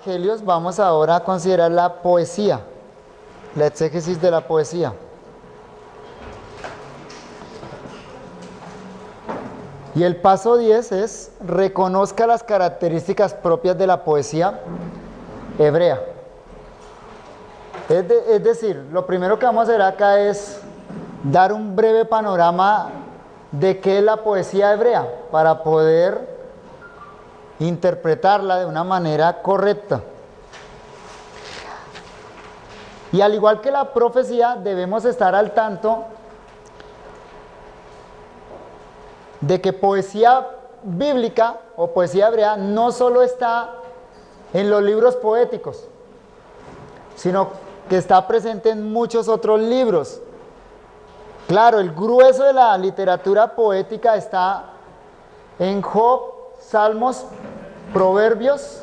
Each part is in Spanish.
evangelios, vamos ahora a considerar la poesía, la exégesis de la poesía. Y el paso 10 es: reconozca las características propias de la poesía hebrea. Es decir, lo primero que vamos a hacer acá es dar un breve panorama de qué es la poesía hebrea para poder interpretarla de una manera correcta. Y al igual que la profecía, debemos estar al tanto de que poesía bíblica o poesía hebrea no solo está en los libros poéticos, sino que está presente en muchos otros libros. Claro, el grueso de la literatura poética está en Job, Salmos, Proverbios,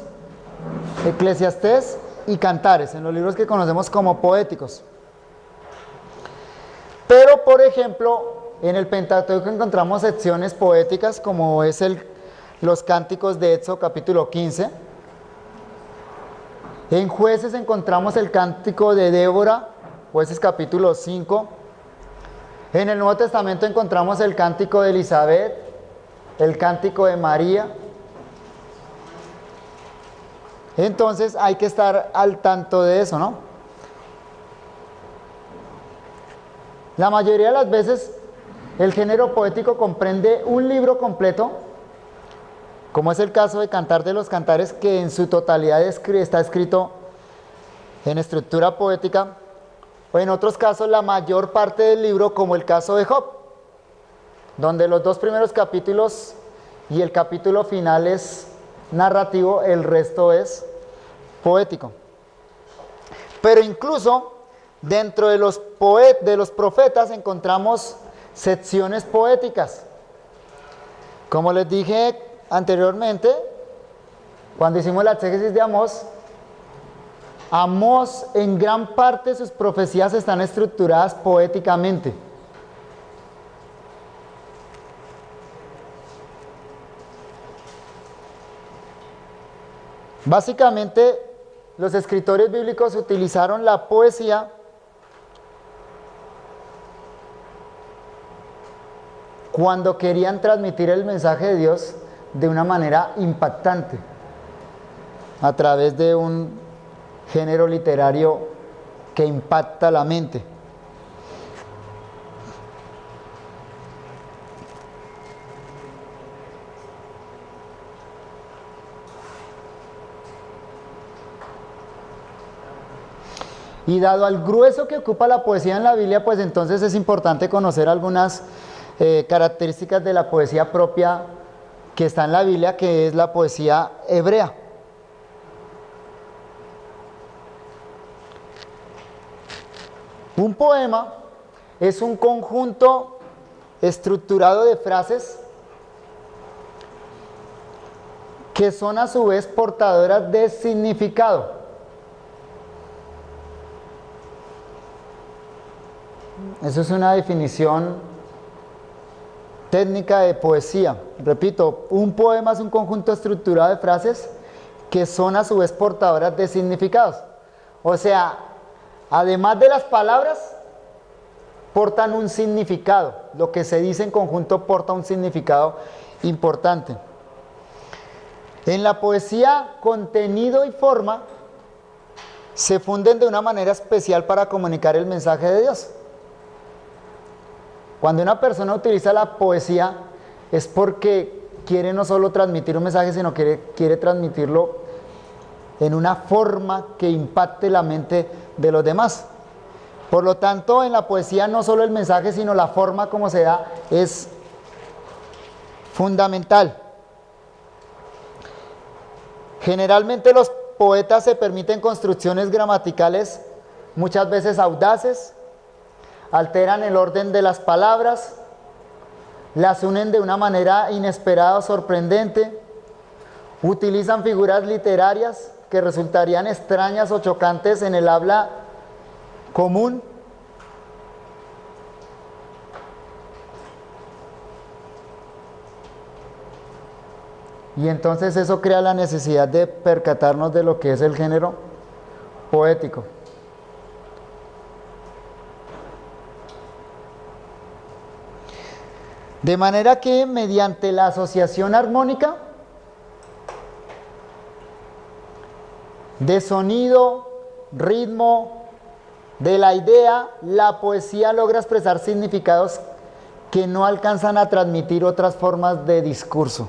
Eclesiastés y Cantares, en los libros que conocemos como poéticos. Pero, por ejemplo, en el Pentateuco encontramos secciones poéticas como es los cánticos de Éxodo capítulo 15. En Jueces encontramos el cántico de Débora, Jueces capítulo 5. En el Nuevo Testamento encontramos el cántico de Elizabeth, el cántico de María. Entonces hay que estar al tanto de eso, ¿no? La mayoría de las veces el género poético comprende un libro completo, como es el caso de Cantar de los Cantares, que en su totalidad está escrito en estructura poética, o en otros casos la mayor parte del libro, como el caso de Job, donde los 2 primeros capítulos y el capítulo final es narrativo, el resto es poético. Pero incluso dentro de los profetas encontramos secciones poéticas. Como les dije anteriormente, cuando hicimos la exégesis de Amós, Amós en gran parte sus profecías están estructuradas poéticamente. Básicamente, los escritores bíblicos utilizaron la poesía cuando querían transmitir el mensaje de Dios de una manera impactante, a través de un género literario que impacta la mente. Y dado al grueso que ocupa la poesía en la Biblia, pues entonces es importante conocer algunas características de la poesía propia que está en la Biblia, que es la poesía hebrea. Un poema es un conjunto estructurado de frases que son a su vez portadoras de significado. Eso es una definición técnica de poesía. Repito, un poema es un conjunto estructurado de frases que son a su vez portadoras de significados. O sea, además de las palabras, portan un significado. Lo que se dice en conjunto porta un significado importante. En la poesía, contenido y forma se funden de una manera especial para comunicar el mensaje de Dios. Cuando una persona utiliza la poesía es porque quiere no solo transmitir un mensaje, sino que quiere transmitirlo en una forma que impacte la mente de los demás. Por lo tanto, en la poesía no solo el mensaje, sino la forma como se da es fundamental. Generalmente los poetas se permiten construcciones gramaticales muchas veces audaces, alteran el orden de las palabras, las unen de una manera inesperada o sorprendente, utilizan figuras literarias que resultarían extrañas o chocantes en el habla común. Y entonces eso crea la necesidad de percatarnos de lo que es el género poético. De manera que mediante la asociación armónica de sonido, ritmo, de la idea, la poesía logra expresar significados que no alcanzan a transmitir otras formas de discurso.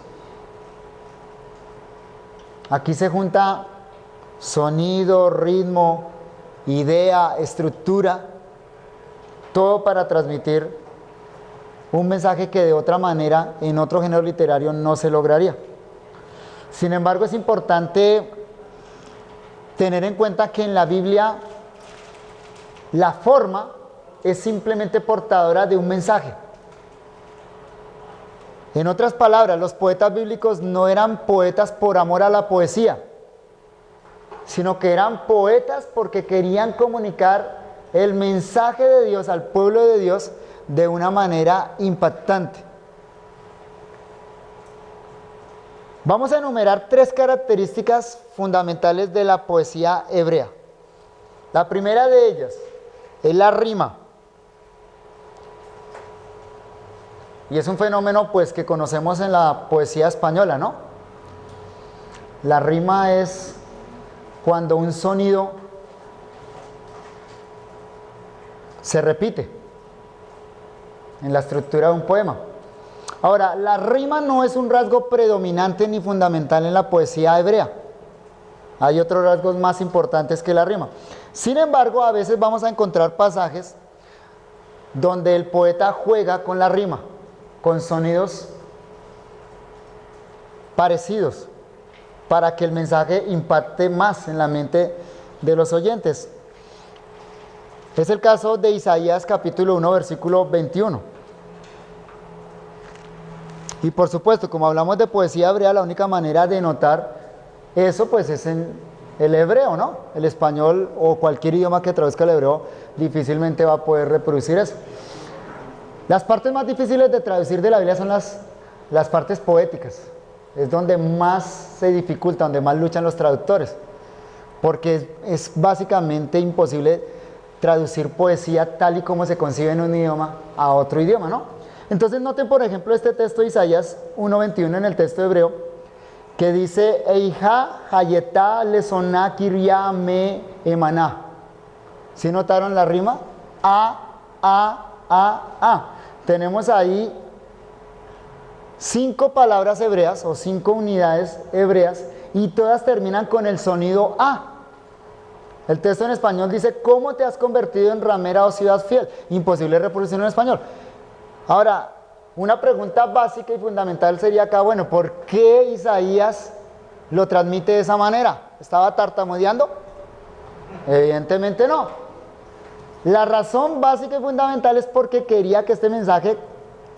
Aquí se junta sonido, ritmo, idea, estructura, todo para transmitir un mensaje que de otra manera en otro género literario no se lograría. Sin embargo, es importante tener en cuenta que en la Biblia la forma es simplemente portadora de un mensaje. En otras palabras, los poetas bíblicos no eran poetas por amor a la poesía, sino que eran poetas porque querían comunicar el mensaje de Dios al pueblo de Dios de una manera impactante. Vamos a enumerar 3 características fundamentales de la poesía hebrea. La primera de ellas es la rima. Y es un fenómeno pues que conocemos en la poesía española, ¿no? La rima es cuando un sonido se repite en la estructura de un poema. Ahora, la rima no es un rasgo predominante ni fundamental en la poesía hebrea. Hay otros rasgos más importantes que la rima. Sin embargo, a veces vamos a encontrar pasajes donde el poeta juega con la rima, con sonidos parecidos, para que el mensaje impacte más en la mente de los oyentes. Es el caso de Isaías capítulo 1, versículo 21. Y por supuesto, como hablamos de poesía hebrea, la única manera de notar eso pues es en el hebreo, ¿no? El español o cualquier idioma que traduzca el hebreo difícilmente va a poder reproducir eso. Las partes más difíciles de traducir de la Biblia son las partes poéticas. Es donde más se dificulta, donde más luchan los traductores. Porque es básicamente imposible traducir poesía tal y como se concibe en un idioma a otro idioma, ¿no? Entonces noten por ejemplo este texto de Isaías 1:21 en el texto hebreo, que dice Eija hayetá lesoná kiria me emaná. ¿Sí notaron la rima? A. Tenemos ahí 5 palabras hebreas o 5 unidades hebreas y todas terminan con el sonido A. El texto en español dice, ¿cómo te has convertido en ramera o ciudad fiel? Imposible reproducirlo en español. Ahora, una pregunta básica y fundamental sería acá, bueno, ¿por qué Isaías lo transmite de esa manera? ¿Estaba tartamudeando? Evidentemente no. La razón básica y fundamental es porque quería que este mensaje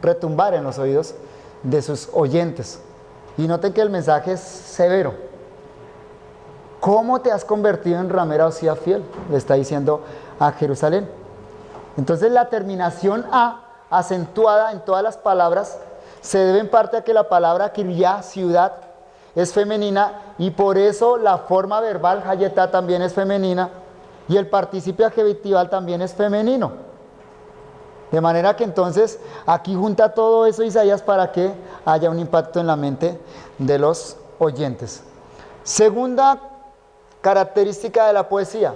retumbara en los oídos de sus oyentes. Y noten que el mensaje es severo. ¿Cómo te has convertido en ramera o ciudad fiel? Le está diciendo a Jerusalén. Entonces la terminación A, acentuada en todas las palabras, se debe en parte a que la palabra kiryá, ciudad, es femenina y por eso la forma verbal hayetá también es femenina y el participio adjetival también es femenino. De manera que entonces aquí junta todo eso Isaías para que haya un impacto en la mente de los oyentes. Segunda característica de la poesía,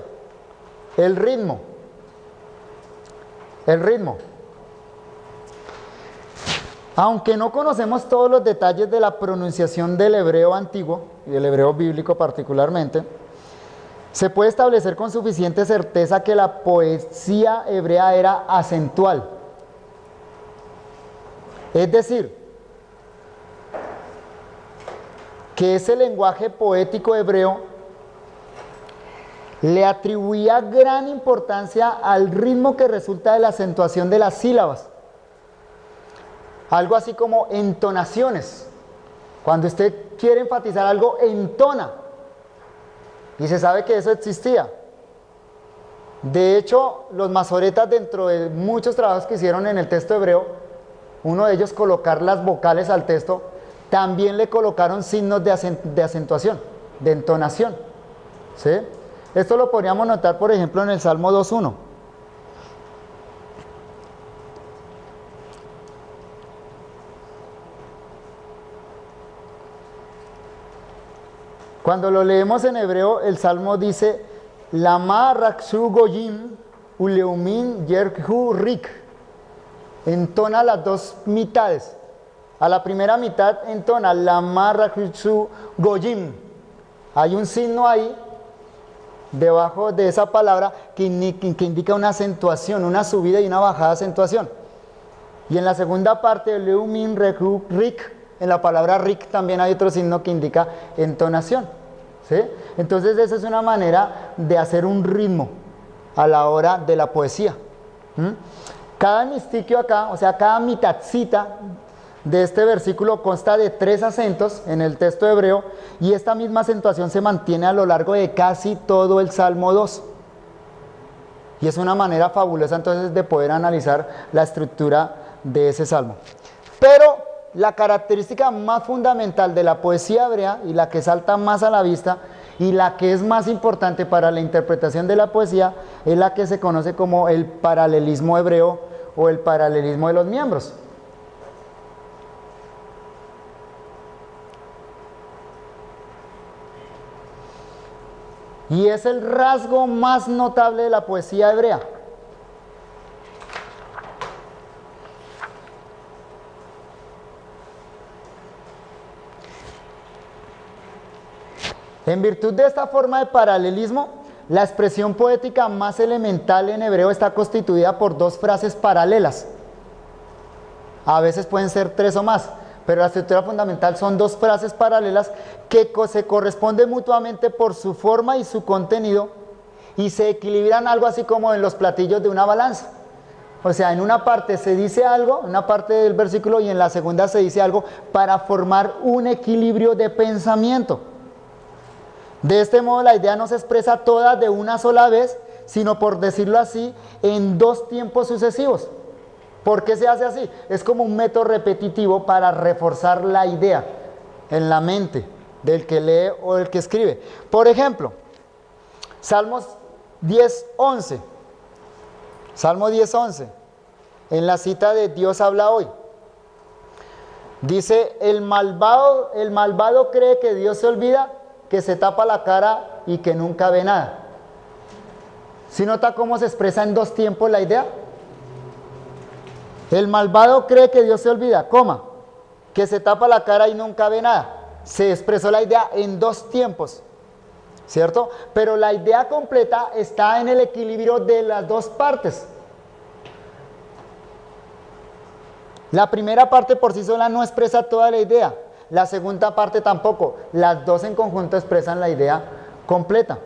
el ritmo. El ritmo. Aunque no conocemos todos los detalles de la pronunciación del hebreo antiguo, y del hebreo bíblico particularmente, se puede establecer con suficiente certeza que la poesía hebrea era acentual. Es decir, que ese lenguaje poético hebreo le atribuía gran importancia al ritmo que resulta de la acentuación de las sílabas. Algo así como entonaciones. Cuando usted quiere enfatizar algo, entona. Y se sabe que eso existía. De hecho, los masoretas, dentro de muchos trabajos que hicieron en el texto hebreo, uno de ellos colocar las vocales al texto, también le colocaron signos de acentuación, de entonación. ¿Sí? Esto lo podríamos notar, por ejemplo, en el Salmo 2.1. Cuando lo leemos en hebreo, el Salmo dice, Lama Rakshu Goyim Uleumin Yerhu Rik. Entona las dos mitades. A la primera mitad entona Lama Rakshu Goyim. Hay un signo ahí, debajo de esa palabra, que indica una acentuación, una subida y una bajada de acentuación. Y en la segunda parte, Leumin Rehu Rik, en la palabra Rik también hay otro signo que indica entonación. ¿Sí? Entonces esa es una manera de hacer un ritmo a la hora de la poesía. Cada mistiquio acá, o sea, cada mitadcita de este versículo consta de 3 acentos en el texto hebreo, y esta misma acentuación se mantiene a lo largo de casi todo el Salmo 2. Y es una manera fabulosa entonces de poder analizar la estructura de ese salmo. Pero la característica más fundamental de la poesía hebrea, y la que salta más a la vista, y la que es más importante para la interpretación de la poesía, es la que se conoce como el paralelismo hebreo o el paralelismo de los miembros. Y es el rasgo más notable de la poesía hebrea. En virtud de esta forma de paralelismo, la expresión poética más elemental en hebreo está constituida por 2 frases paralelas. A veces pueden ser 3 o más, pero la estructura fundamental son 2 frases paralelas que se corresponden mutuamente por su forma y su contenido, y se equilibran algo así como en los platillos de una balanza. O sea, en una parte se dice algo, en una parte del versículo, y en la segunda se dice algo para formar un equilibrio de pensamiento. De este modo la idea no se expresa toda de una sola vez, sino, por decirlo así, en 2 tiempos sucesivos. ¿Por qué se hace así? Es como un método repetitivo para reforzar la idea en la mente del que lee o del que escribe. Por ejemplo, Salmos 10.11. Salmo 10.11. En la cita de Dios habla hoy. Dice, el malvado cree que Dios se olvida, que se tapa la cara y que nunca ve nada. ¿Sí nota cómo se expresa en 2 tiempos la idea? El malvado cree que Dios se olvida, que se tapa la cara y nunca ve nada. Se expresó la idea en 2 tiempos, ¿cierto? Pero la idea completa está en el equilibrio de las 2 partes. La primera parte por sí sola no expresa toda la idea. La segunda parte tampoco. Las 2 en conjunto expresan la idea completa.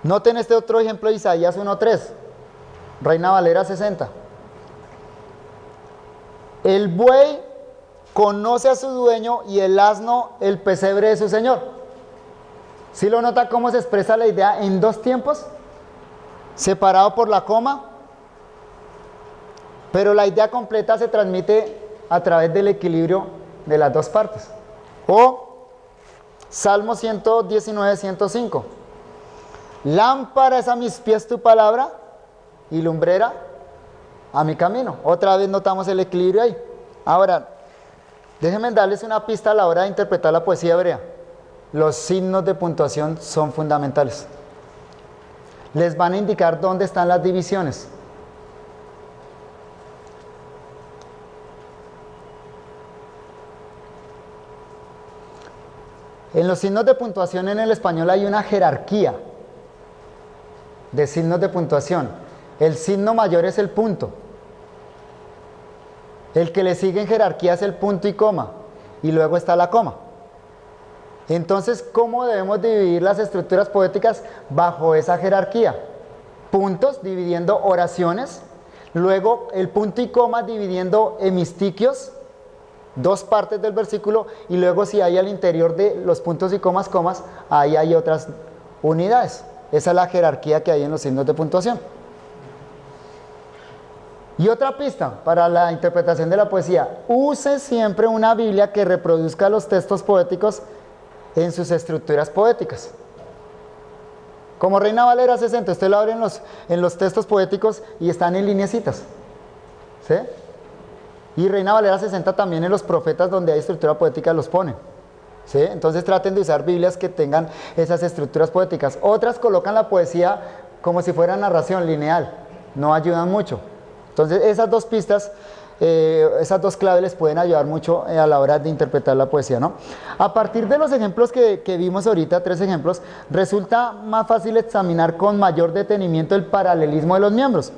Noten este otro ejemplo de Isaías 1.3, Reina Valera 60. El buey conoce a su dueño y el asno el pesebre de su señor. ¿Sí lo nota cómo se expresa la idea en 2 tiempos? Separado por la coma. Pero la idea completa se transmite a través del equilibrio de las 2 partes. O Salmo 119, 105. Lámpara es a mis pies tu palabra y lumbrera a mi camino. Otra vez notamos el equilibrio ahí. Ahora, déjenme darles una pista a la hora de interpretar la poesía hebrea. Los signos de puntuación son fundamentales. Les van a indicar dónde están las divisiones. En los signos de puntuación en el español hay una jerarquía de signos de puntuación. El signo mayor es el punto. El que le sigue en jerarquía es el punto y coma. Y luego está la coma. Entonces, ¿cómo debemos dividir las estructuras poéticas bajo esa jerarquía? Puntos dividiendo oraciones. Luego el punto y coma dividiendo hemistiquios, 2 partes del versículo, y luego si hay al interior de los puntos y comas, ahí hay otras unidades. Esa es la jerarquía que hay en los signos de puntuación. Y otra pista para la interpretación de la poesía: use siempre una Biblia que reproduzca los textos poéticos en sus estructuras poéticas. Como Reina Valera 60, usted lo abre en los textos poéticos y están en lineecitas. ¿Sí? Y Reina Valera 60 también en los profetas, donde hay estructura poética, los pone. ¿Sí? Entonces traten de usar Biblias que tengan esas estructuras poéticas. Otras colocan la poesía como si fuera narración lineal, no ayudan mucho. Entonces esas dos pistas, esas dos claves les pueden ayudar mucho a la hora de interpretar la poesía, ¿no? A partir de los ejemplos que vimos ahorita, 3 ejemplos, resulta más fácil examinar con mayor detenimiento el paralelismo de los miembros.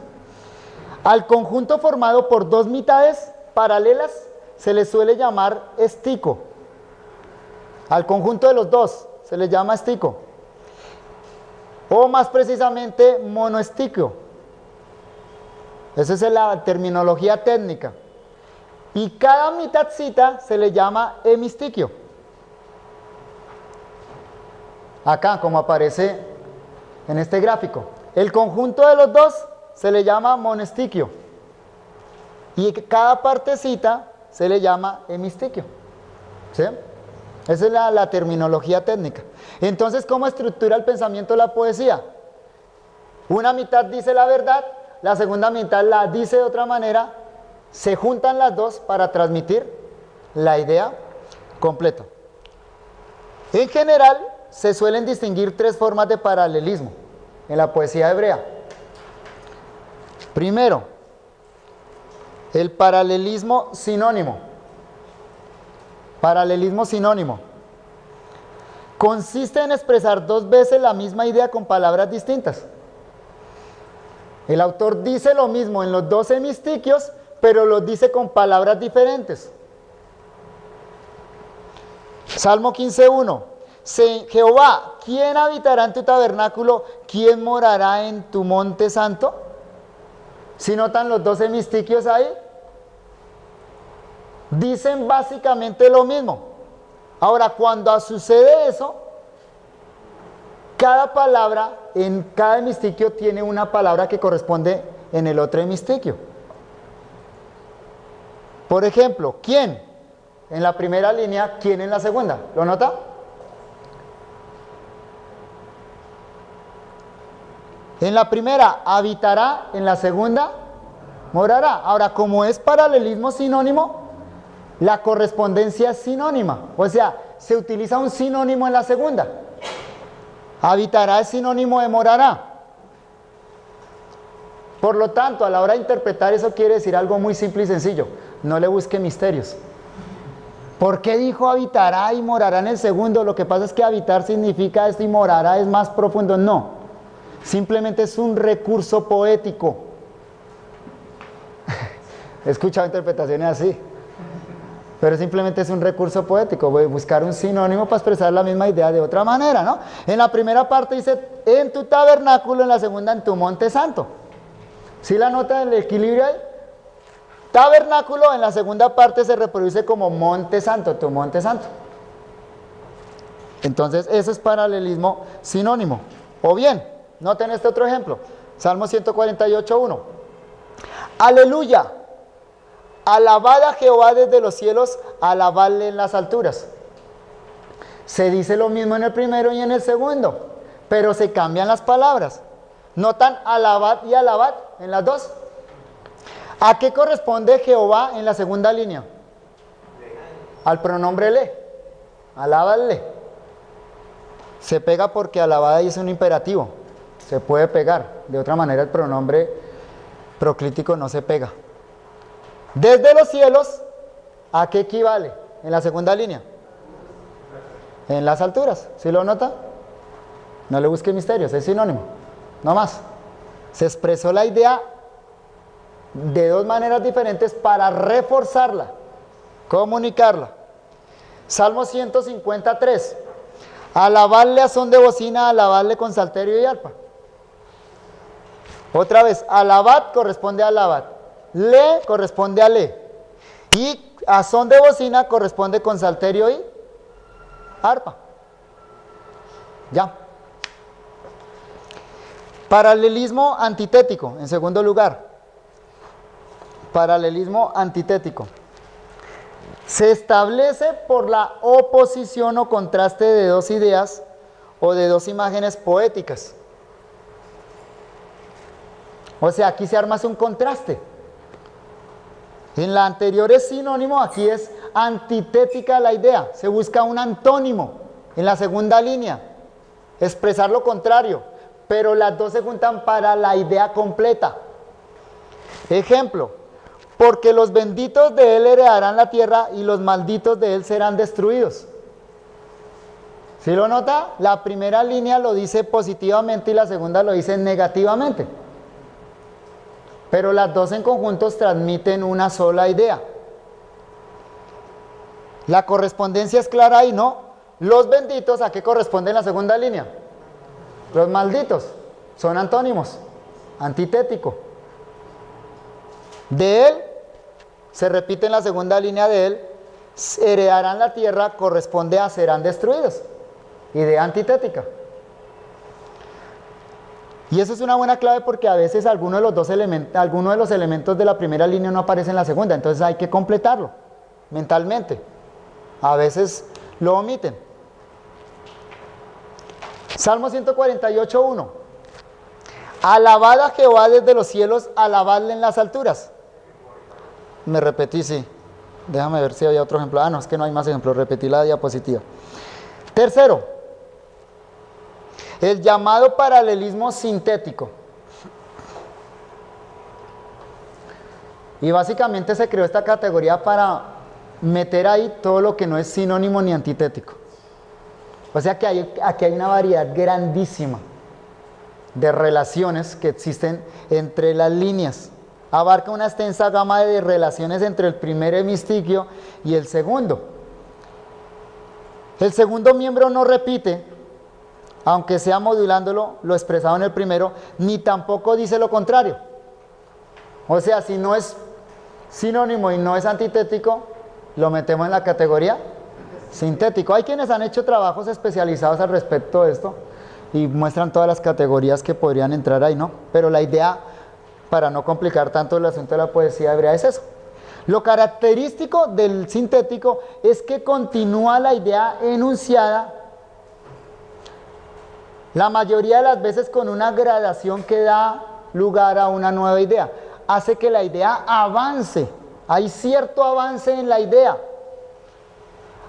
Al conjunto formado por 2 mitades paralelas se le suele llamar estico. Al conjunto de los 2 se le llama estico, o más precisamente monoestiquio. Esa es la terminología técnica. Y cada mitadcita se le llama hemistiquio. Acá, como aparece en este gráfico, el conjunto de los 2 se le llama monoestiquio. Y cada partecita se le llama hemistiquio. ¿Sí? Esa es la terminología técnica. Entonces, ¿cómo estructura el pensamiento la poesía? Una mitad dice la verdad, la segunda mitad la dice de otra manera, se juntan las dos para transmitir la idea completa. En general, se suelen distinguir 3 formas de paralelismo en la poesía hebrea. Primero, el paralelismo sinónimo. Paralelismo sinónimo consiste en expresar 2 veces la misma idea con palabras distintas. El autor dice lo mismo en los 2 hemistiquios, pero lo dice con palabras diferentes. Salmo 15:1. Jehová, ¿quién habitará en tu tabernáculo? ¿Quién morará en tu monte santo? ¿Sí notan los 2 hemistiquios ahí? Dicen básicamente lo mismo. Ahora, cuando sucede eso, cada palabra en cada hemistiquio tiene una palabra que corresponde en el otro hemistiquio. Por ejemplo, ¿quién? En la primera línea, ¿quién en la segunda? ¿Lo nota? En la primera, habitará; en la segunda, morará. Ahora, como es paralelismo sinónimo, la correspondencia es sinónima. O sea, se utiliza un sinónimo en la segunda. Habitará es sinónimo de morará. Por lo tanto, a la hora de interpretar, eso quiere decir algo muy simple y sencillo. No le busque misterios. ¿Por qué dijo habitará y morará en el segundo? Lo que pasa es que habitar significa esto y morará es más profundo. No. Simplemente es un recurso poético. He escuchado interpretaciones así. Pero simplemente es un recurso poético. Voy a buscar un sinónimo para expresar la misma idea de otra manera, ¿no? En la primera parte dice en tu tabernáculo, en la segunda en tu monte santo. ¿Sí la nota del equilibrio ahí? Tabernáculo en la segunda parte se reproduce como monte santo, tu monte santo. Entonces eso es paralelismo sinónimo. O bien, noten este otro ejemplo. Salmo 148:1. Aleluya. Alabad a Jehová desde los cielos, alabadle en las alturas. Se dice lo mismo en el primero y en el segundo, pero se cambian las palabras. ¿Notan alabad y alabad en las dos? ¿A qué corresponde Jehová en la segunda línea? Al pronombre le. Alábadle. Se pega porque alabad ahí es un imperativo. Se puede pegar. De otra manera el pronombre proclítico no se pega. Desde los cielos, ¿a qué equivale en la segunda línea? En las alturas. ¿Sí lo nota? No le busque misterios, es sinónimo. No más. Se expresó la idea de 2 maneras diferentes para reforzarla, comunicarla. Salmo 153. Alabadle a son de bocina, alabadle con salterio y arpa. Otra vez, alabad corresponde a alabad. Le corresponde a le. Y a son de bocina corresponde con salterio y arpa. Ya. Paralelismo antitético, en segundo lugar. Paralelismo antitético. Se establece por la oposición o contraste de dos ideas o de dos imágenes poéticas. O sea, aquí se arma un contraste. En la anterior es sinónimo, aquí es antitética la idea. Se busca un antónimo en la segunda línea, expresar lo contrario, pero las dos se juntan para la idea completa. Ejemplo, porque los benditos de él heredarán la tierra y los malditos de él serán destruidos. ¿Sí lo nota? La primera línea lo dice positivamente y la segunda lo dice negativamente. Pero las dos en conjuntos transmiten una sola idea. La correspondencia es clara ahí, ¿no? Los benditos, ¿a qué corresponde en la segunda línea? Los malditos, son antónimos, antitético. De él, se repite en la segunda línea de él, heredarán la tierra, corresponde a serán destruidos. Idea antitética. Y eso es una buena clave porque a veces alguno de los elementos de la primera línea no aparece en la segunda, entonces hay que completarlo mentalmente. A veces lo omiten. Salmo 148:1. Alabad a Jehová desde los cielos, alabadle en las alturas. Me repetí, sí. Déjame ver si había otro ejemplo. Ah, no, es que no hay más ejemplos. Repetí la diapositiva. Tercero, el llamado paralelismo sintético. Y básicamente se creó esta categoría para meter ahí todo lo que no es sinónimo ni antitético. O sea que aquí hay una variedad grandísima de relaciones que existen entre las líneas. Abarca una extensa gama de relaciones entre el primer hemistiquio y el segundo. El segundo miembro no repite, aunque sea modulándolo lo expresado en el primero, ni tampoco dice lo contrario. O sea, si no es sinónimo y no es antitético, lo metemos en la categoría sintético. Hay quienes han hecho trabajos especializados al respecto de esto y muestran todas las categorías que podrían entrar ahí, ¿no? Pero la idea, para no complicar tanto el asunto de la poesía hebrea, es eso. Lo característico del sintético es que continúa la idea enunciada, la mayoría de las veces con una gradación que da lugar a una nueva idea. Hace que la idea avance, hay cierto avance en la idea.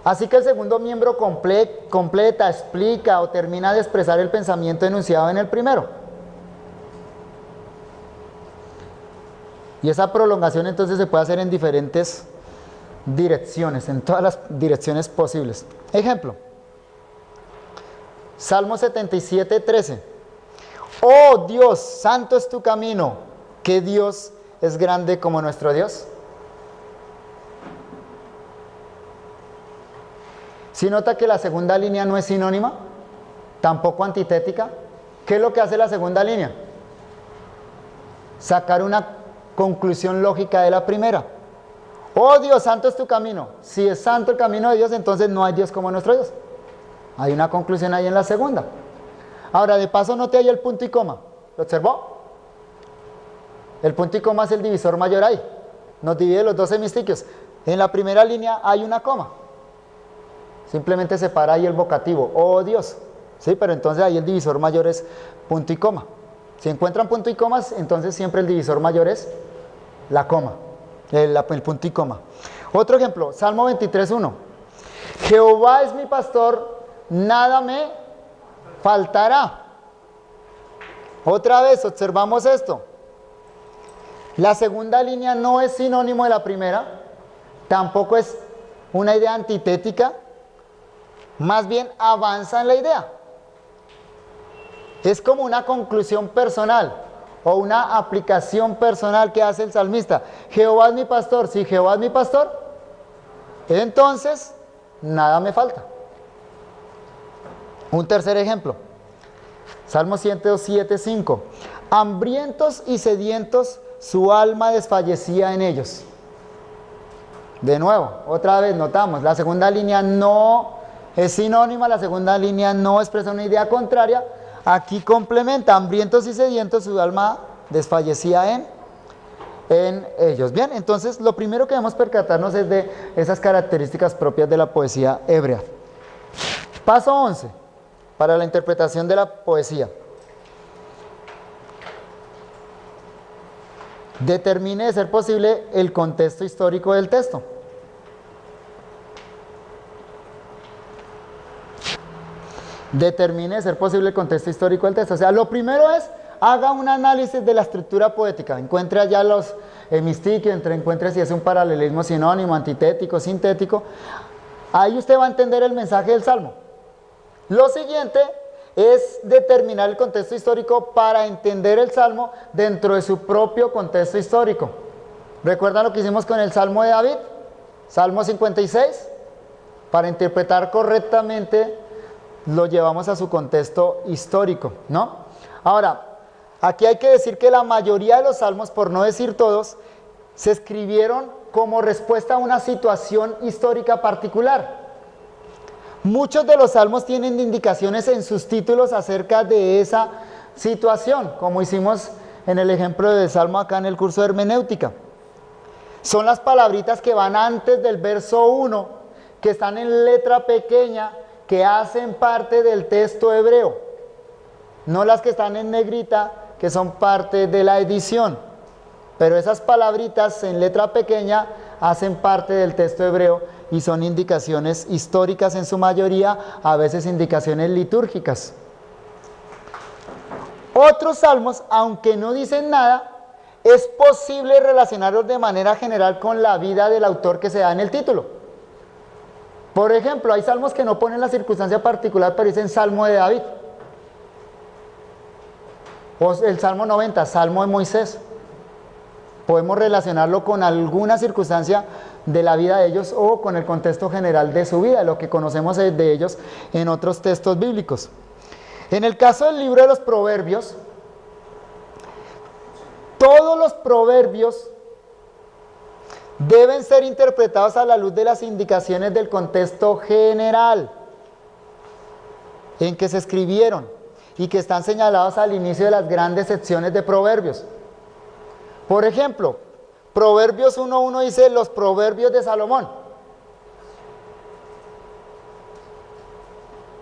Así que el segundo miembro completa, explica o termina de expresar el pensamiento enunciado en el primero. Y esa prolongación entonces se puede hacer en diferentes direcciones, en todas las direcciones posibles. Ejemplo, Salmo 77:13. Oh Dios, santo es tu camino, ¿qué Dios es grande como nuestro Dios? ¿Sí nota que la segunda línea no es sinónima? Tampoco antitética. ¿Qué es lo que hace la segunda línea? Sacar una conclusión lógica de la primera. Oh Dios, santo es tu camino. Si es santo el camino de Dios, entonces no hay Dios como nuestro Dios. Hay una conclusión ahí en la segunda. Ahora, de paso, note ahí el punto y coma. ¿Lo observó? El punto y coma es el divisor mayor ahí. Nos divide los dos hemistiquios. En la primera línea hay una coma. Simplemente separa ahí el vocativo. Oh Dios. Sí, pero entonces ahí el divisor mayor es punto y coma. Si encuentran punto y comas, entonces siempre el divisor mayor es la coma, el punto y coma. Otro ejemplo, Salmo 23:1. Jehová es mi pastor, nada me faltará. Otra vez, observamos esto. La segunda línea no es sinónimo de la primera, tampoco es una idea antitética, más bien avanza en la idea. Es como una conclusión personal o una aplicación personal que hace el salmista. Jehová es mi pastor. Si Jehová es mi pastor, entonces nada me falta. Un tercer ejemplo. Salmo 107:5. Hambrientos y sedientos, su alma desfallecía en ellos. De nuevo, otra vez notamos, la segunda línea no es sinónima, la segunda línea no expresa una idea contraria. Aquí complementa, hambrientos y sedientos, su alma desfallecía en en ellos. Bien, entonces lo primero que debemos percatarnos es de esas características propias de la poesía hebrea. Paso 11, para la interpretación de la poesía. Determine, de ser posible, el contexto histórico del texto. Determine, de ser posible, el contexto histórico del texto. O sea, lo primero es, haga un análisis de la estructura poética. Encuentre allá los hemistiquios, encuentre si es un paralelismo sinónimo, antitético, sintético. Ahí usted va a entender el mensaje del Salmo. Lo siguiente es determinar el contexto histórico para entender el Salmo dentro de su propio contexto histórico. ¿Recuerdan lo que hicimos con el Salmo de David? Salmo 56. Para interpretar correctamente lo llevamos a su contexto histórico, ¿no? Ahora, aquí hay que decir que la mayoría de los salmos, por no decir todos, se escribieron como respuesta a una situación histórica particular. Muchos de los salmos tienen indicaciones en sus títulos acerca de esa situación, como hicimos en el ejemplo del salmo acá en el curso de hermenéutica. Son las palabritas que van antes del verso 1, que están en letra pequeña, que hacen parte del texto hebreo, no las que están en negrita, que son parte de la edición, pero esas palabritas en letra pequeña hacen parte del texto hebreo y son indicaciones históricas en su mayoría, a veces indicaciones litúrgicas. Otros salmos, aunque no dicen nada, es posible relacionarlos de manera general con la vida del autor que se da en el título. Por ejemplo, hay salmos que no ponen la circunstancia particular, pero dicen Salmo de David. O el Salmo 90, Salmo de Moisés. Podemos relacionarlo con alguna circunstancia de la vida de ellos o con el contexto general de su vida, lo que conocemos de ellos en otros textos bíblicos. En el caso del libro de los Proverbios, todos los proverbios deben ser interpretados a la luz de las indicaciones del contexto general en que se escribieron y que están señalados al inicio de las grandes secciones de Proverbios. Por ejemplo, Proverbios 1.1 dice los proverbios de Salomón.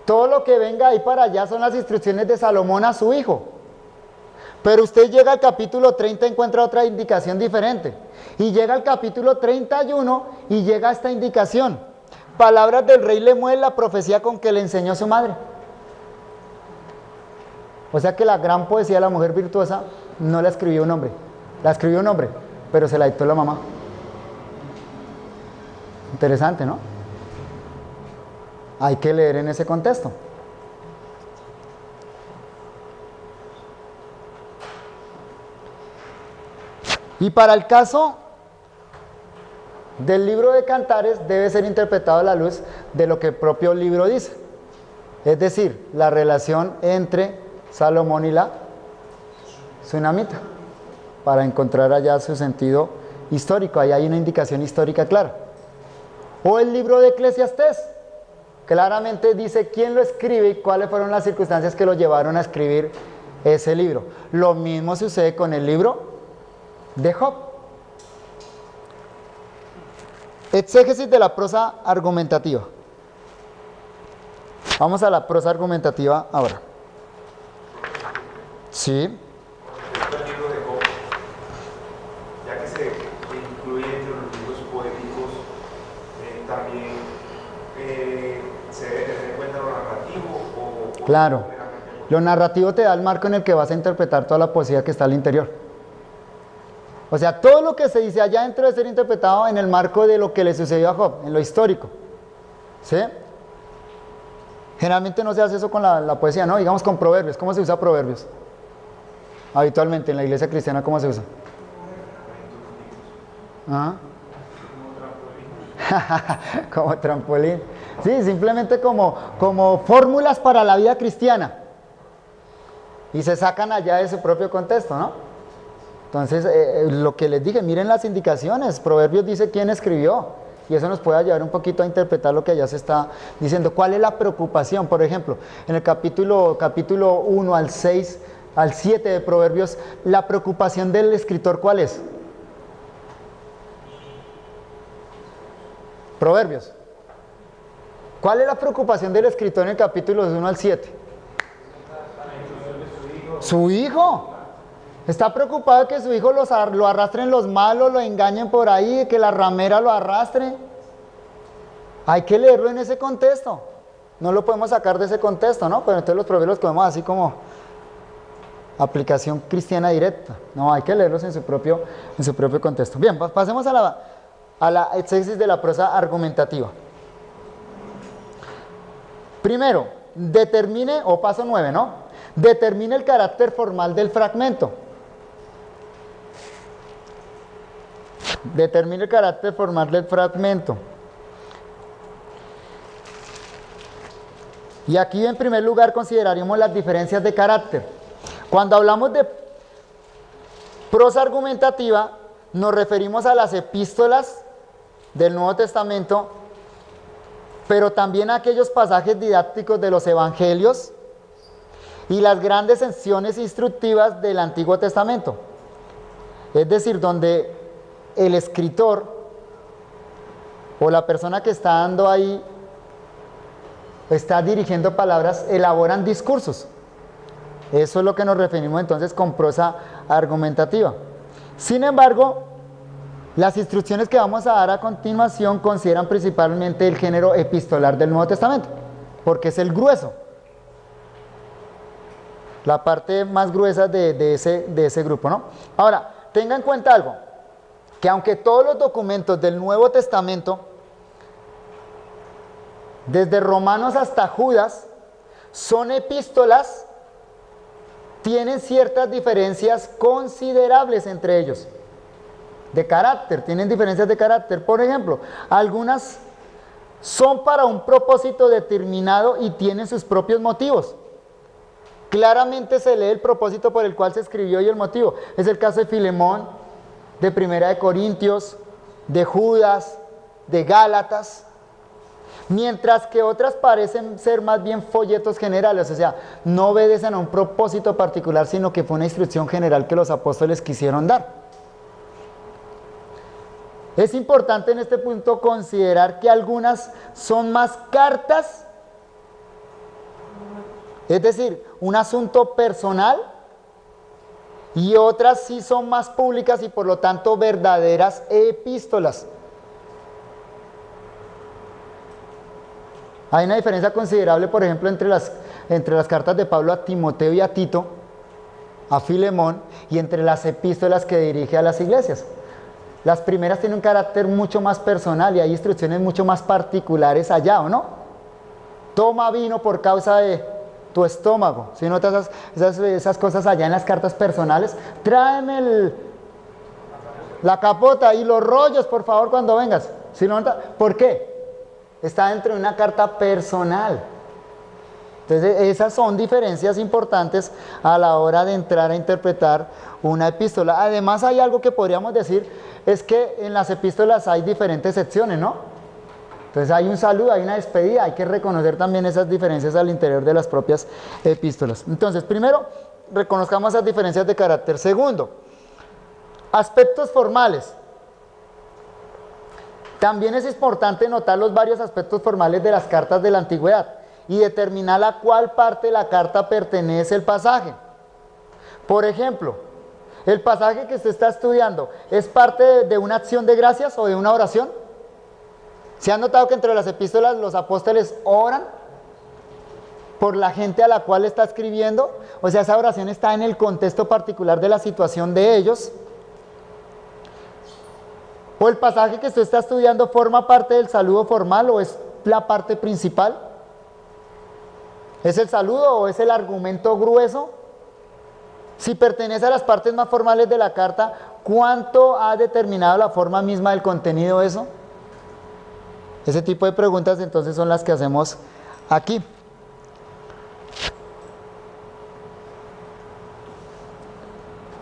Todo lo que venga ahí para allá son las instrucciones de Salomón a su hijo. Pero usted llega al capítulo 30 y encuentra otra indicación diferente. Y llega al capítulo 31 y llega esta indicación. Palabras del rey Lemuel, la profecía con que le enseñó su madre. O sea que la gran poesía de la mujer virtuosa no la escribió un hombre. La escribió un hombre, pero se la dictó la mamá. Interesante, ¿no? Hay que leer en ese contexto. Y para el caso del libro de Cantares debe ser interpretado a la luz de lo que el propio libro dice. Es decir, la relación entre Salomón y la Tsunamita, para encontrar allá su sentido histórico. Ahí hay una indicación histórica clara. O el libro de Eclesiastés, claramente dice quién lo escribe y cuáles fueron las circunstancias que lo llevaron a escribir ese libro. Lo mismo sucede con el libro de Job. Exégesis de la prosa argumentativa. Vamos a la prosa argumentativa ahora. Sí. El libro de Job, ya que se incluye entre los libros poéticos, también se debe tener en cuenta lo narrativo Claro, lo narrativo te da el marco en el que vas a interpretar toda la poesía que está al interior. O sea, todo lo que se dice allá dentro debe ser interpretado en el marco de lo que le sucedió a Job, en lo histórico. ¿Sí? Generalmente no se hace eso con la poesía, ¿no? Digamos con proverbios. ¿Cómo se usa proverbios? Habitualmente en la iglesia cristiana, ¿cómo se usa? ¿Ah? Como trampolín. Sí, simplemente como fórmulas para la vida cristiana. Y se sacan allá de su propio contexto, ¿no? Entonces, lo que les dije, miren las indicaciones. Proverbios dice quién escribió. Y eso nos puede ayudar un poquito a interpretar lo que allá se está diciendo. ¿Cuál es la preocupación? Por ejemplo, en el capítulo 1 al 6, al 7 de Proverbios, la preocupación del escritor, ¿cuál es? Proverbios. ¿Cuál es la preocupación del escritor en el capítulo 1 al 7? Su hijo. Está preocupado de que su hijo lo arrastren los malos, lo engañen por ahí, que la ramera lo arrastre. Hay que leerlo en ese contexto. No lo podemos sacar de ese contexto, ¿no? Pero entonces los proverbios los podemos así como aplicación cristiana directa. No, hay que leerlos en su propio contexto. Bien, pasemos a la exégesis de la prosa argumentativa. Primero, determine, o paso 9, ¿no? Determine el carácter formal del fragmento. Determine el carácter formal del fragmento. Y aquí en primer lugar consideraríamos las diferencias de carácter. Cuando hablamos de prosa argumentativa, nos referimos a las epístolas del Nuevo Testamento, pero también a aquellos pasajes didácticos de los evangelios y las grandes secciones instructivas del Antiguo Testamento. Es decir, donde el escritor o la persona que está dando ahí, está dirigiendo palabras, elaboran discursos. Eso es lo que nos referimos entonces con prosa argumentativa. Sin embargo, las instrucciones que vamos a dar a continuación consideran principalmente el género epistolar del Nuevo Testamento, porque es el grueso, la parte más gruesa de ese grupo, ¿no? Ahora, tenga en cuenta algo, que aunque todos los documentos del Nuevo Testamento, desde Romanos hasta Judas, son epístolas, tienen ciertas diferencias considerables entre ellos, de carácter, tienen diferencias de carácter. Por ejemplo, algunas son para un propósito determinado y tienen sus propios motivos. Claramente se lee el propósito por el cual se escribió y el motivo. Es el caso de Filemón, de Primera de Corintios, de Judas, de Gálatas. Mientras que otras parecen ser más bien folletos generales, o sea, no obedecen a un propósito particular, sino que fue una instrucción general que los apóstoles quisieron dar. Es importante en este punto considerar que algunas son más cartas, es decir, un asunto personal, y otras sí son más públicas y por lo tanto verdaderas epístolas. Hay una diferencia considerable, por ejemplo, entre las cartas de Pablo a Timoteo y a Tito, a Filemón, y entre las epístolas que dirige a las iglesias. Las primeras tienen un carácter mucho más personal y hay instrucciones mucho más particulares allá, ¿o no? Toma vino por causa de tu estómago. Si notas esas cosas allá en las cartas personales, tráeme la capota y los rollos, por favor, cuando vengas. Si no, ¿por qué? Está dentro de una carta personal. Entonces, esas son diferencias importantes a la hora de entrar a interpretar una epístola. Además, hay algo que podríamos decir, es que en las epístolas hay diferentes secciones, ¿no? Entonces, hay un saludo, hay una despedida, hay que reconocer también esas diferencias al interior de las propias epístolas. Entonces, primero, reconozcamos esas diferencias de carácter. Segundo, aspectos formales. También es importante notar los varios aspectos formales de las cartas de la antigüedad y determinar a cuál parte de la carta pertenece el pasaje. Por ejemplo, el pasaje que usted está estudiando, ¿es parte de una acción de gracias o de una oración? ¿Se han notado que entre las epístolas los apóstoles oran por la gente a la cual está escribiendo? O sea, esa oración está en el contexto particular de la situación de ellos. ¿O el pasaje que usted está estudiando forma parte del saludo formal o es la parte principal? ¿Es el saludo o es el argumento grueso? Si pertenece a las partes más formales de la carta, ¿cuánto ha determinado la forma misma del contenido eso? Ese tipo de preguntas entonces son las que hacemos aquí.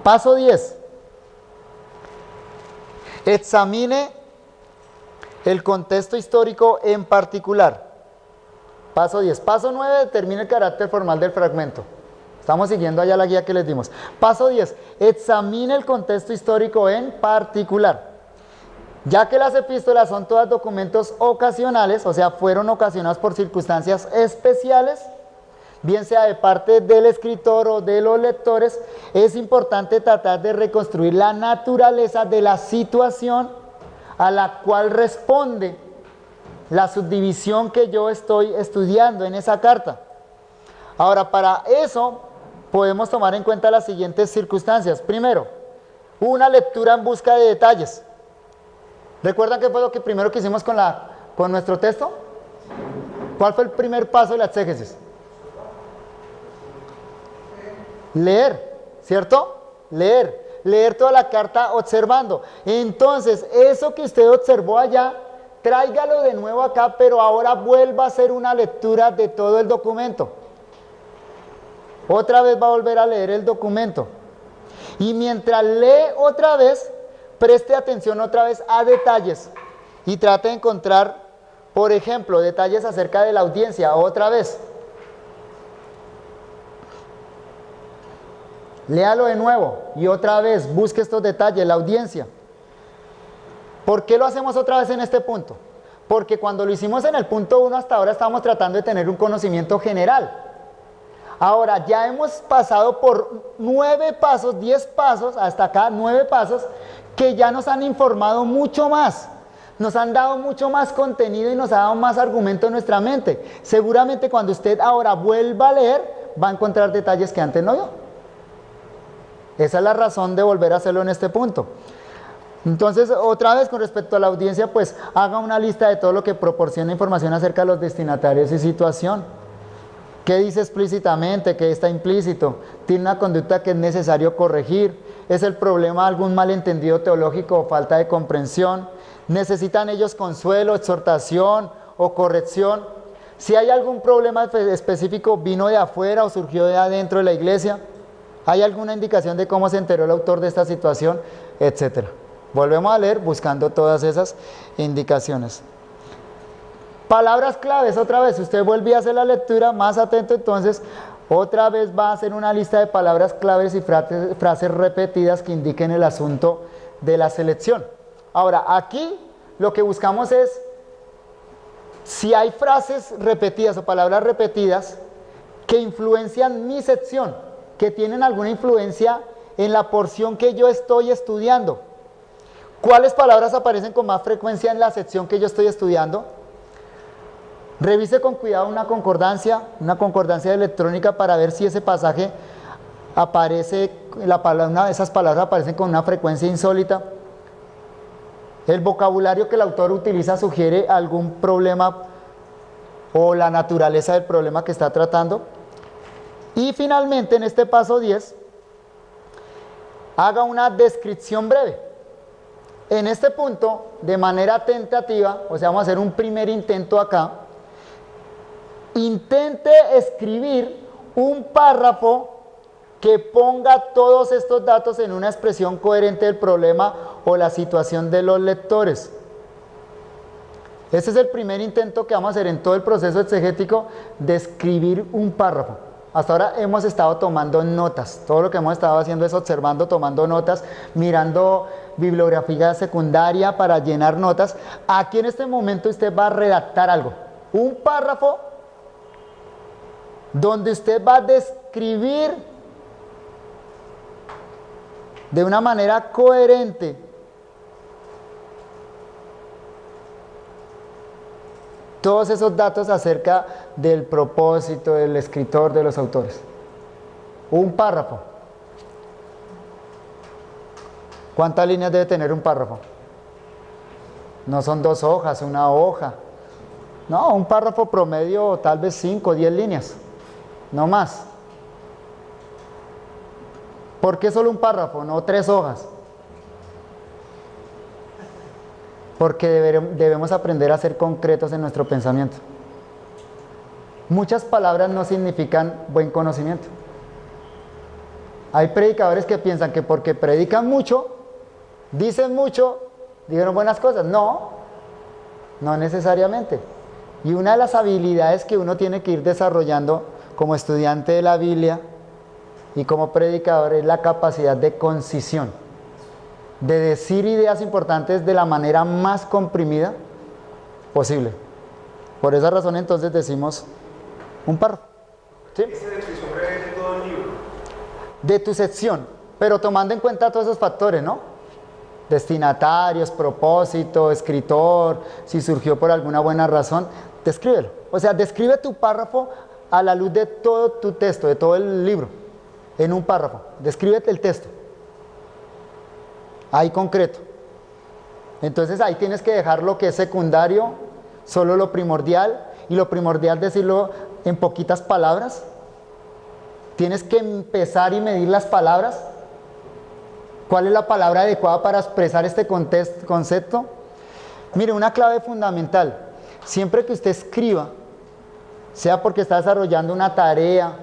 Paso 10. Examine el contexto histórico en particular. Paso 10. Paso 9. Determine el carácter formal del fragmento. Estamos siguiendo allá la guía que les dimos. Paso 10. Examine el contexto histórico en particular. Ya que las epístolas son todas documentos ocasionales, o sea, fueron ocasionados por circunstancias especiales, bien sea de parte del escritor o de los lectores, es importante tratar de reconstruir la naturaleza de la situación a la cual responde la subdivisión que yo estoy estudiando en esa carta. Ahora, para eso podemos tomar en cuenta las siguientes circunstancias. Primero, una lectura en busca de detalles. ¿Recuerdan qué fue lo que primero que hicimos con nuestro texto? ¿Cuál fue el primer paso de la exégesis? Leer, ¿cierto? Leer toda la carta observando. Entonces, eso que usted observó allá, tráigalo de nuevo acá, pero ahora vuelva a hacer una lectura de todo el documento. Otra vez va a volver a leer el documento. Y mientras lee otra vez, preste atención otra vez a detalles y trate de encontrar, por ejemplo, detalles acerca de la audiencia otra vez. Léalo de nuevo y otra vez busque estos detalles, la audiencia. ¿Por qué lo hacemos otra vez en este punto? Porque cuando lo hicimos en el punto 1 hasta ahora estábamos tratando de tener un conocimiento general. Ahora ya hemos pasado por 9 pasos, 10 pasos, hasta acá 9 pasos, que ya nos han informado mucho más. Nos han dado mucho más contenido y nos ha dado más argumento en nuestra mente. Seguramente cuando usted ahora vuelva a leer, va a encontrar detalles que antes no vio. Esa es la razón de volver a hacerlo en este punto. Entonces, otra vez con respecto a la audiencia, pues haga una lista de todo lo que proporciona información acerca de los destinatarios y situación. ¿Qué dice explícitamente? ¿Qué está implícito? ¿Tiene una conducta que es necesario corregir? ¿Es el problema algún malentendido teológico o falta de comprensión? ¿Necesitan ellos consuelo, exhortación o corrección? Si hay algún problema específico, ¿vino de afuera o surgió de adentro de la iglesia? ¿Hay alguna indicación de cómo se enteró el autor de esta situación? Etcétera. Volvemos a leer buscando todas esas indicaciones. Palabras claves, otra vez, usted vuelve a hacer la lectura, más atento entonces, otra vez va a hacer una lista de palabras claves y frases repetidas que indiquen el asunto de la selección. Ahora, aquí lo que buscamos es, si hay frases repetidas o palabras repetidas que influencian mi sección, que tienen alguna influencia en la porción que yo estoy estudiando. ¿Cuáles palabras aparecen con más frecuencia en la sección que yo estoy estudiando? Revise con cuidado una concordancia electrónica para ver si ese pasaje aparece, una de esas palabras aparecen con una frecuencia insólita. El vocabulario que el autor utiliza sugiere algún problema o la naturaleza del problema que está tratando. Y finalmente, en este paso 10, haga una descripción breve. En este punto, de manera tentativa, o sea, vamos a hacer un primer intento acá, intente escribir un párrafo que ponga todos estos datos en una expresión coherente del problema o la situación de los lectores. Este es el primer intento que vamos a hacer en todo el proceso exegético de escribir un párrafo. Hasta ahora hemos estado tomando notas. Todo lo que hemos estado haciendo es observando, tomando notas, mirando bibliografía secundaria para llenar notas. Aquí en este momento usted va a redactar algo. Un párrafo donde usted va a describir de una manera coherente todos esos datos acerca del propósito del escritor, de los autores. Un párrafo. ¿Cuántas líneas debe tener un párrafo? No son 2 hojas, una hoja. No, un párrafo promedio tal vez 5 o 10 líneas, no más. ¿Por qué solo un párrafo, no 3 hojas? Porque debemos aprender a ser concretos en nuestro pensamiento. Muchas palabras no significan buen conocimiento. Hay predicadores que piensan que porque predican mucho, dicen mucho, dijeron buenas cosas. No, no necesariamente. Y una de las habilidades que uno tiene que ir desarrollando como estudiante de la Biblia y como predicador es la capacidad de concisión. de decir ideas importantes de la manera más comprimida posible. Por esa razón entonces decimos un párrafo. ¿Sí? ¿Esa descripción breve de todo el libro? De tu sección, pero tomando en cuenta todos esos factores, ¿no? Destinatarios, propósito, escritor, si surgió por alguna buena razón, descríbelo. O sea, describe tu párrafo a la luz de todo tu texto, de todo el libro, en un párrafo. Descríbete el texto. Ahí concreto. Entonces ahí tienes que dejar lo que es secundario, solo lo primordial, y lo primordial decirlo en poquitas palabras. Tienes que empezar y medir las palabras. ¿Cuál es la palabra adecuada para expresar este concepto? Mire, una clave fundamental. Siempre que usted escriba, sea porque está desarrollando una tarea,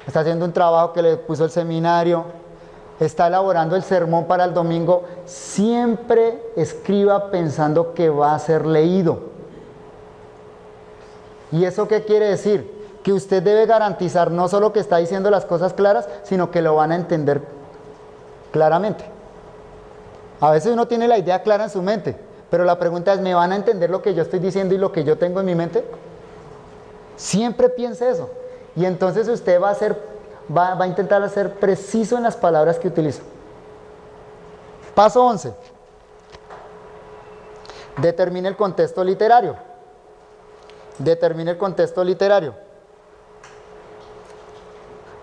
está haciendo un trabajo que le puso el seminario, está elaborando el sermón para el domingo, siempre escriba pensando que va a ser leído. ¿Y eso qué quiere decir? Que usted debe garantizar no solo que está diciendo las cosas claras, sino que lo van a entender claramente. A veces uno tiene la idea clara en su mente, pero la pregunta es, ¿me van a entender lo que yo estoy diciendo y lo que yo tengo en mi mente? Siempre piense eso. Y entonces usted va a intentar ser preciso en las palabras que utiliza. Paso 11. Determine el contexto literario. Determine el contexto literario.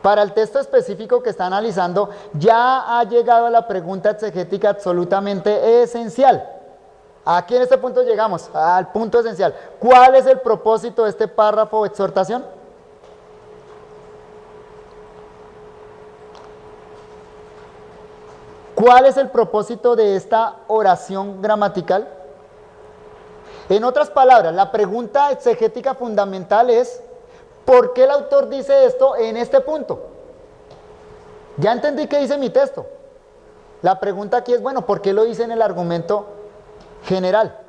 Para el texto específico que está analizando, ya ha llegado a la pregunta exegética absolutamente esencial. Aquí en este punto llegamos al punto esencial. ¿Cuál es el propósito de este párrafo o exhortación? ¿Cuál es el propósito de esta oración gramatical? En otras palabras, la pregunta exegética fundamental es: ¿por qué el autor dice esto en este punto? Ya entendí qué dice mi texto. La pregunta aquí es, bueno, ¿por qué lo dice en el argumento general?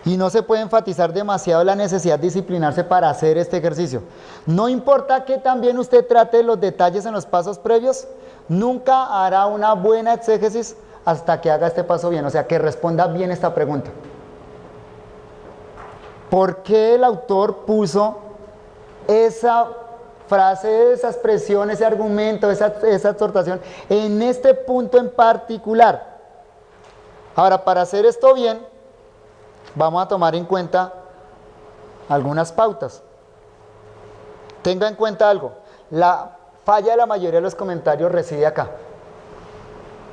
Y no se puede enfatizar demasiado la necesidad de disciplinarse para hacer este ejercicio. No importa que también usted trate los detalles en los pasos previos, nunca hará una buena exégesis hasta que haga este paso bien, o sea, que responda bien esta pregunta. ¿Por qué el autor puso esa frase, esa expresión, ese argumento, esa exhortación en este punto en particular? Ahora, para hacer esto bien, vamos a tomar en cuenta algunas pautas. Tenga en cuenta algo: la falla de la mayoría de los comentarios reside acá.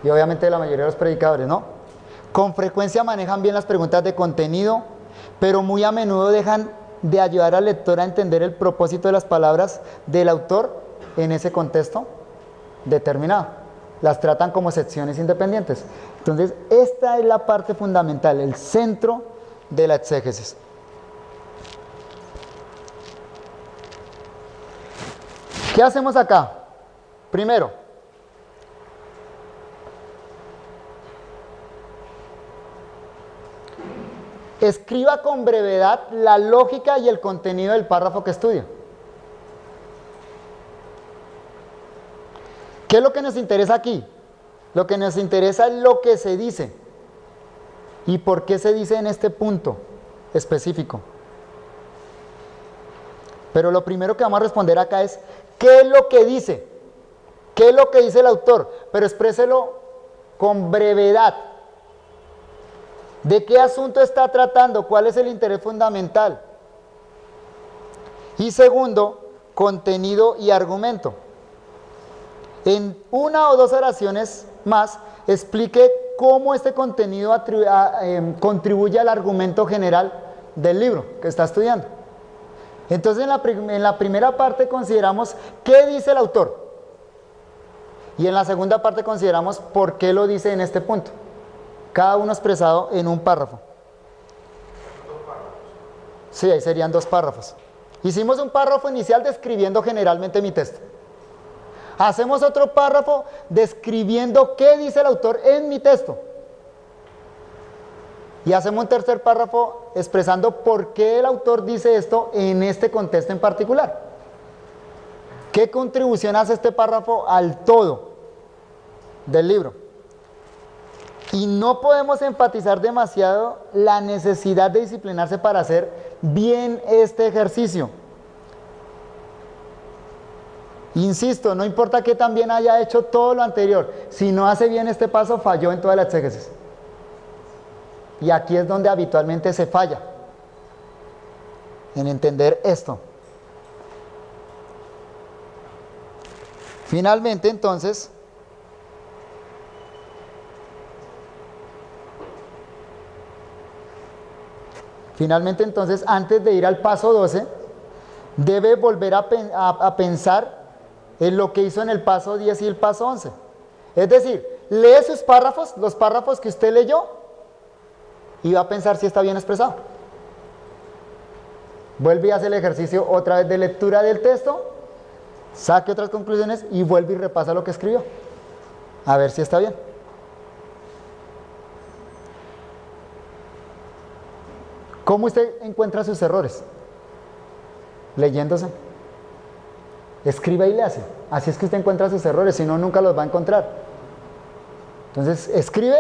Y obviamente de la mayoría de los predicadores, ¿no? Con frecuencia manejan bien las preguntas de contenido, pero muy a menudo dejan de ayudar al lector a entender el propósito de las palabras del autor en ese contexto determinado. Las tratan como secciones independientes. Entonces, esta es la parte fundamental, el centro de la exégesis. ¿Qué hacemos acá? Primero, escriba con brevedad la lógica y el contenido del párrafo que estudia. ¿Qué es lo que nos interesa aquí? Lo que nos interesa es lo que se dice. ¿Y por qué se dice en este punto específico? Pero lo primero que vamos a responder acá es: ¿qué es lo que dice? ¿Qué es lo que dice el autor? Pero expréselo con brevedad. ¿De qué asunto está tratando? ¿Cuál es el interés fundamental? Y segundo, contenido y argumento. En una o dos oraciones más, explique cómo este contenido contribuye al argumento general del libro que está estudiando. Entonces, en la primera parte consideramos qué dice el autor. Y en la segunda parte consideramos por qué lo dice en este punto. Cada uno expresado en un párrafo. Sí, ahí serían 2 párrafos. Hicimos un párrafo inicial describiendo generalmente mi texto. Hacemos otro párrafo describiendo qué dice el autor en mi texto. Y hacemos un tercer párrafo expresando por qué el autor dice esto en este contexto en particular. ¿Qué contribución hace este párrafo al todo del libro? Y no podemos enfatizar demasiado la necesidad de disciplinarse para hacer bien este ejercicio. Insisto, no importa que también haya hecho todo lo anterior, si no hace bien este paso, falló en toda la exégesis. Y aquí es donde habitualmente se falla, en entender esto. Finalmente, entonces, antes de ir al paso 12, debe volver a pensar en lo que hizo en el paso 10 y el paso 11. Es decir, lee sus párrafos, los párrafos que usted leyó, y va a pensar si está bien expresado. Vuelve y hace el ejercicio otra vez de lectura del texto, saque otras conclusiones y vuelve y repasa lo que escribió. A ver si está bien. ¿Cómo usted encuentra sus errores? Leyéndose. Escriba y le hace. Así es que usted encuentra sus errores, si no, nunca los va a encontrar. Entonces, escribe,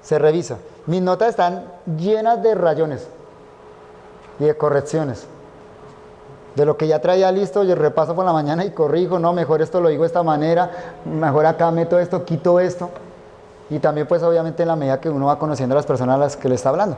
se revisa. Mis notas están llenas de rayones y de correcciones. De lo que ya traía listo, yo repaso por la mañana y corrijo, no, mejor esto lo digo de esta manera, mejor acá meto esto, quito esto. Y también pues obviamente en la medida que uno va conociendo a las personas a las que le está hablando.